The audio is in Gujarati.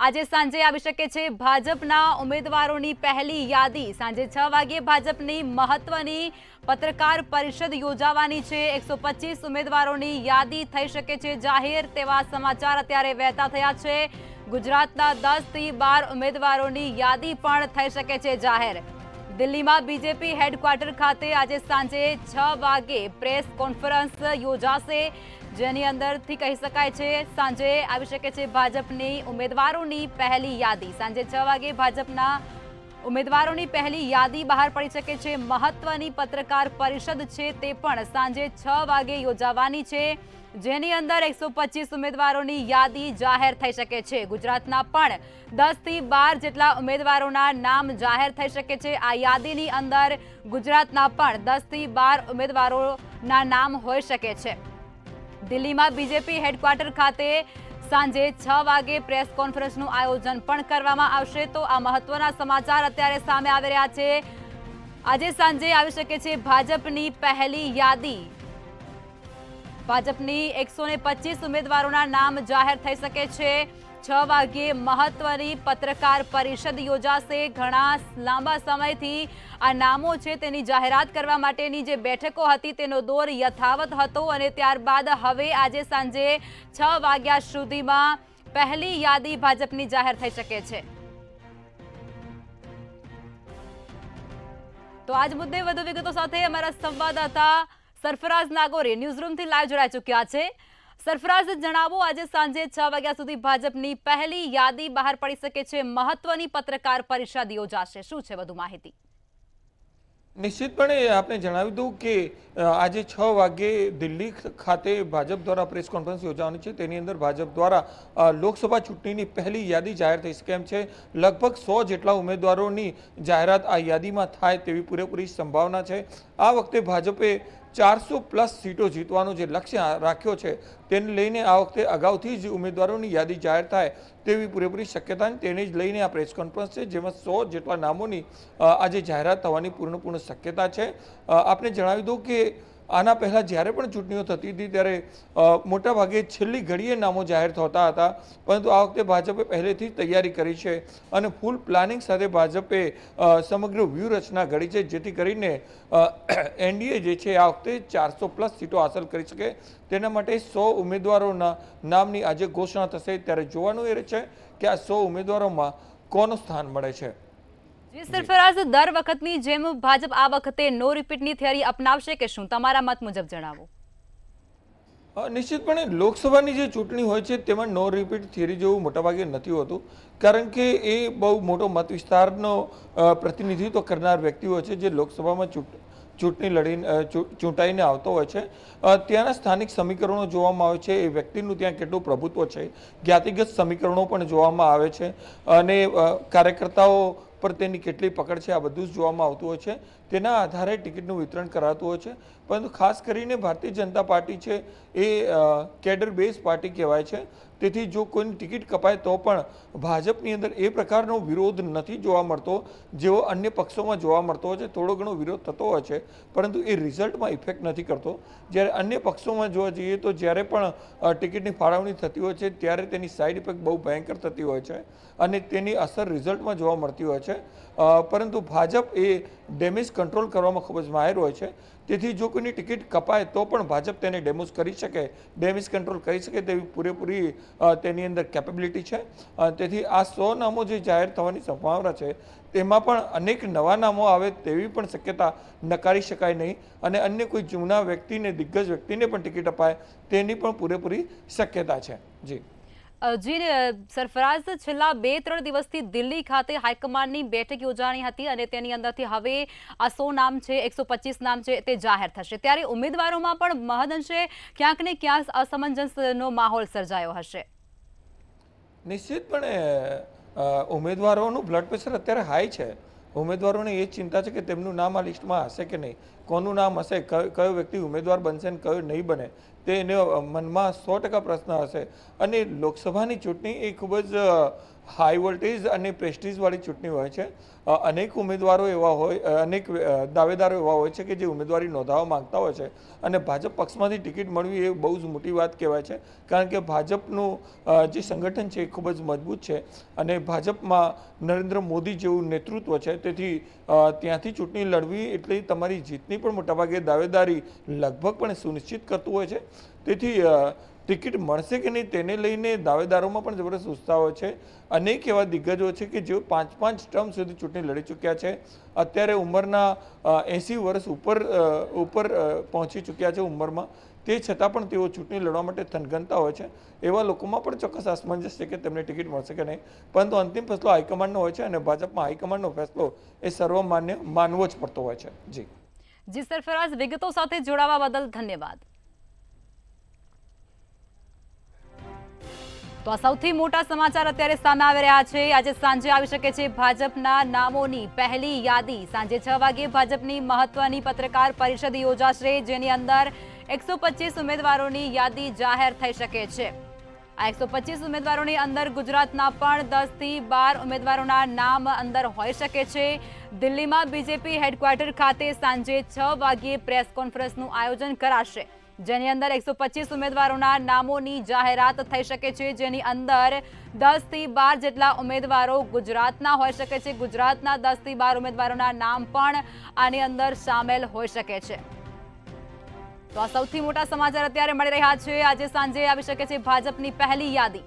આજે સાંજે આવી શકે છે ભાજપના ઉમેદવારોની પહેલી યાદી। સાંજે 6 વાગે ભાજપની મહત્વની પત્રકાર પરિષદ યોજાવાની છે। 125 ઉમેદવારોની યાદી થઈ શકે છે જાહેર, તેવા સમાચાર અત્યારે વહેતા થયા છે। ગુજરાતના 10 થી 12 ઉમેદવારોની યાદી પણ થઈ શકે છે જાહેર। દિલ્હીમાં બીજેપી હેડક્વાર્ટર ખાતે આજે સાંજે 6 વાગે પ્રેસ કોન્ફરન્સ યોજાશે, જેની અંદરથી કહી શકાય છે સાંજે આવી શકે છે ભાજપની ઉમેદવારોની પહેલી યાદી। સાંજે 6 વાગે ભાજપના ઉમેદવારોની પહેલી યાદી બહાર પડી શકે છે। મહત્વની પત્રકાર પરિષદ છે તે પણ સાંજે 6 વાગે યોજાવાની છે, જેની અંદર 125 ઉમેદવારોની યાદી જાહેર થઈ શકે છે। ગુજરાતના પણ 10 થી 12 જેટલા ઉમેદવારોના નામ જાહેર થઈ શકે છે। આ યાદીની અંદર ગુજરાતના પણ 10 થી 12 ઉમેદવારોના નામ હોઈ શકે છે। દિલ્હીમાં બીજેપી હેડક્વાર્ટર ખાતે સાંજે 6 વાગે પ્રેસ કોન્ફરન્સનું આયોજન પણ કરવામાં આવશે। તો આ મહત્વના સમાચાર અત્યારે સામે આવી રહ્યા છે। આજે સાંજે આવી શકે છે ભાજપની પહેલી યાદી। ભાજપની 125 ઉમેદવારોના નામ જાહેર થઈ શકે છે। 6 વાગે મહત્વની પત્રકાર પરિષદ યોજાશે। ઘણા લાંબા સમયથી આ નામો છે તેની જાહેરાત કરવા માટેની જે બેઠકો હતી તેનો દોર યથાવત હતો, અને ત્યારબાદ હવે આજે સાંજે 6 વાગ્યા સુધીમાં પહેલી યાદી ભાજપની જાહેર થઈ શકે છે। તો આજ મુદ્દે વધુ વિગતો સાથે અમારા સંવાદદાતા સરફરાઝ નાગોરી ન્યૂઝરૂમથી લાઈવ જોડાઈ ચૂક્યા છે। સરફરાઝ, જણાવો, આજે સાંજે 6 વાગ્યા સુધી ભાજપની પહેલી યાદી બહાર પડી શકે છે, મહત્વની પત્રકાર પરિષદ યોજાશે, શું છે વધુ માહિતી? નિશ્ચિતપણે આપણે જણાવી દઉં કે આજે 6 વાગે દિલ્હી ખાતે ભાજપ દ્વારા પ્રેસ કોન્ફરન્સ યોજવાની છે। તેની અંદર ભાજપ દ્વારા લોકસભા ચૂંટણીની પહેલી યાદી જાહેર થઈ શકે એમ છે। લગભગ 100 જેટલા ઉમેદવારોની જાહેરાત આ યાદીમાં થાય તેવી પૂરેપૂરી સંભાવના છે। આ વખતે ભાજપે 400+ સીટો જીતવાનો જે લક્ષ્ય રાખ્યો છે તેને લઈને આ વખતે અગાઉથી જ ઉમેદવારોની યાદી જાહેર થાય તેવી પૂરેપૂરી શક્યતા, તેને જ લઈને આ પ્રેસ કોન્ફરન્સ છે, જેમાં 100 જેટલા નામોની આજે જાહેરાત થવાની પૂર્ણ શક્યતા છે। આપણે જણાવી દઉં કે આના પહેલાં જ્યારે પણ ચૂંટણીઓ થતી હતી ત્યારે મોટાભાગે છેલ્લી ઘડીએ નામો જાહેર થતા હતા, પરંતુ આ વખતે ભાજપે પહેલેથી જ તૈયારી કરી છે અને ફૂલ પ્લાનિંગ સાથે ભાજપે સમગ્ર વ્યૂહરચના ઘડી છે, જેથી કરીને એનડીએ જે છે આ વખતે 400+ સીટો હાંસલ કરી શકે। તેના માટે 100 ઉમેદવારોના નામની આજે ઘોષણા થશે, ત્યારે જોવાનું એ છે કે આ 100 ઉમેદવારોમાં કોનું સ્થાન મળે છે। જી સરફરાઝ, દર વખતની જેમ ભાજપ આ વખતે નો રિપીટની થિયરી અપનાવશે કે શું? તમારા મત મુજબ જણાવો। નિશ્ચિતપણે લોકસભાની જે ચૂંટણી હોય છે તેમાં નો રિપીટ થિયરી જેવું મોટાભાગે નથી હોતું, કારણ કે એ બહુ મોટો મત વિસ્તારનો પ્રતિનિધિત્વ કરનાર વ્યક્તિ હોય છે, જે લોકસભામાં ચૂંટણી લડીને ચૂંટાઈને આવતો હોય છે। ત્યાંના સ્થાનિક સમીકરણો જોવામાં આવે છે, એ વ્યક્તિનું ત્યાં કેટલું પ્રભુત્વ છે, જ્ઞાતિગત સમીકરણો પણ જોવામાં આવે છે, અને કાર્યકર્તાઓ પર તેની કેટલી પકડ છે આ બધું જ જોવામાં આવતું હોય છે। તેના આધારે ટિકિટનું વિતરણ કરાતું હોય છે, પરંતુ ખાસ કરીને ભારતીય જનતા પાર્ટી છે એ કેડર બેઝ પાર્ટી કહેવાય છે। તેથી જો કોઈની ટિકિટ કપાય તો પણ ભાજપની અંદર એ પ્રકારનો વિરોધ નથી જોવા મળતો જેવો અન્ય પક્ષોમાં જોવા મળતો હોય છે। થોડો ઘણો વિરોધ થતો હોય છે, પરંતુ એ રિઝલ્ટમાં ઇફેક્ટ નથી કરતો। જ્યારે અન્ય પક્ષોમાં જોવા જઈએ તો જ્યારે પણ ટિકિટની ફાળવણી થતી હોય છે ત્યારે તેની સાઇડ ઇફેક્ટ બહુ ભયંકર થતી હોય છે અને તેની અસર રિઝલ્ટમાં જોવા મળતી હોય છે, પરંતુ ભાજપ એ ડેમેજ કંટ્રોલ કરવામાં ખૂબ જ માહિર હોય છે। તેથી જો કોઈની ટિકિટ કપાય તો પણ ભાજપ તેને ડેમેજ કરી શકે, ડેમેજ કંટ્રોલ કરી શકે તેવી પૂરેપૂરી તેની અંદર કેપેબિલિટી છે। તેથી આ 100 નામો જે જાહેર થવાની સંભાવના છે તેમાં પણ અનેક નવા નામો આવે તેવી પણ શક્યતા નકારી શકાય નહીં, અને અન્ય કોઈ જૂના વ્યક્તિને, દિગ્ગજ વ્યક્તિને પણ ટિકિટ અપાય તેની પણ પૂરેપૂરી શક્યતા છે। જી સરફરાઝ, છેલ્લા 2-3 દિવસથી દિલ્હી ખાતે હાઈકમાન્ડની બેઠક યોજાણી હતી અને તેની અંદરથી હવે આ 100 નામ છે, 125 નામ છે તે જાહેર થશે, ત્યારે ઉમેદવારોમાં પણ મહદઅંશે ક્યાંક ને ક્યાંક અસમંજસનો માહોલ સર્જાયો હશે। નિશ્ચિતપણે ઉમેદવારોનું બ્લડ પ્રેશર અત્યારે હાઈ છે। ઉમેદવારોને એ ચિંતા છે કે તેમનું નામ આ લિસ્ટમાં હશે કે નહીં, કોનું નામ હશે, કયો વ્યક્તિ ઉમેદવાર બનશે અને કયો નહીં બને, તે એને મનમાં 100% પ્રશ્ન હશે। અને લોકસભાની ચૂંટણી એ ખૂબ જ હાઈ વોલ્ટેજ અને પ્રેસ્ટીજવાળી ચૂંટણી હોય છે. અનેક ઉમેદવારો એવા હોય, અનેક દાવેદારો એવા હોય છે કે જે ઉમેદવારી નોંધાવવા માંગતા હોય છે અને ભાજપ પક્ષમાંથી ટિકિટ મળવી એ બહુ જ મોટી વાત કહેવાય છે. કારણ કે ભાજપનું જે સંગઠન છે એ ખૂબ જ મજબૂત છે અને ભાજપમાં નરેન્દ્ર મોદી જેવું નેતૃત્વ છે. તેથી ત્યાંથી ચૂંટણી લડવી એટલે તમારી જીતની પણ મોટાભાગે દાવેદારી લગભગ પણ સુનિશ્ચિત કરતું હોય છે. તેથી ટિકિટ મળશે કે નહીં તેને લઈને દાવેદારોમાં પણ જબરદસ્ત ઉત્સાહ હોય છે. અનેક એવા દિગ્ગજો છે કે જેઓ 5-5 ટર્મ સુધી ચૂંટણી લડી ચૂક્યા છે. અત્યારે ઉંમરના 80 વર્ષ ઉપર પહોંચી ચૂક્યા છે ઉંમરમાં. તે છતાં પણ તેઓ ચૂંટણી લડવા માટે થનગનતા હોય છે. એવા લોકોમાં પણ ચોક્કસ અસમંજસ છે કે તેમને ટિકિટ મળશે કે નહીં, પરંતુ અંતિમ ફેસલો હાઈકમાન્ડનો હોય છે અને ભાજપમાં હાઈકમાન્ડનો ફેસલો એ સર્વમાન્ય માનવો જ પડતો હોય છે. જી સરફરાઝ, વિગતો સાથે જોડાવા બદલ ધન્યવાદ. તો આ સૌથી મોટા સમાચાર અત્યારે સામે આવી રહ્યા છે. આજે સાંજે આવી શકે છે ભાજપના નામોની પહેલી યાદી. સાંજે 6 વાગે ભાજપની મહત્વની પત્રકાર પરિષદ યોજાશે, જેની અંદર 125 ઉમેદવારોની યાદી જાહેર થઈ શકે છે. આ 125 ઉમેદવારોની અંદર ગુજરાતના પણ 10 થી 12 ઉમેદવારોના નામ અંદર હોઈ શકે છે. દિલ્હીમાં બીજેપી હેડક્વાર્ટર ખાતે સાંજે 6 વાગ્યે પ્રેસ કોન્ફરન્સનું આયોજન કરાશે, જેની અંદર 125 ઉમેદવારોના નામોની જાહેરાત થઈ શકે છે, જેની અંદર 10 થી 12 જેટલા ઉમેદવારો ગુજરાતના હોઈ શકે છે. ગુજરાતના 10 થી 12 ઉમેદવારોના નામ પણ આની અંદર સામેલ હોઈ શકે છે. તો આ સૌથી મોટા સમાચાર અત્યારે મળી રહ્યા છે. આજે સાંજે આવી શકે છે ભાજપની પહેલી યાદી.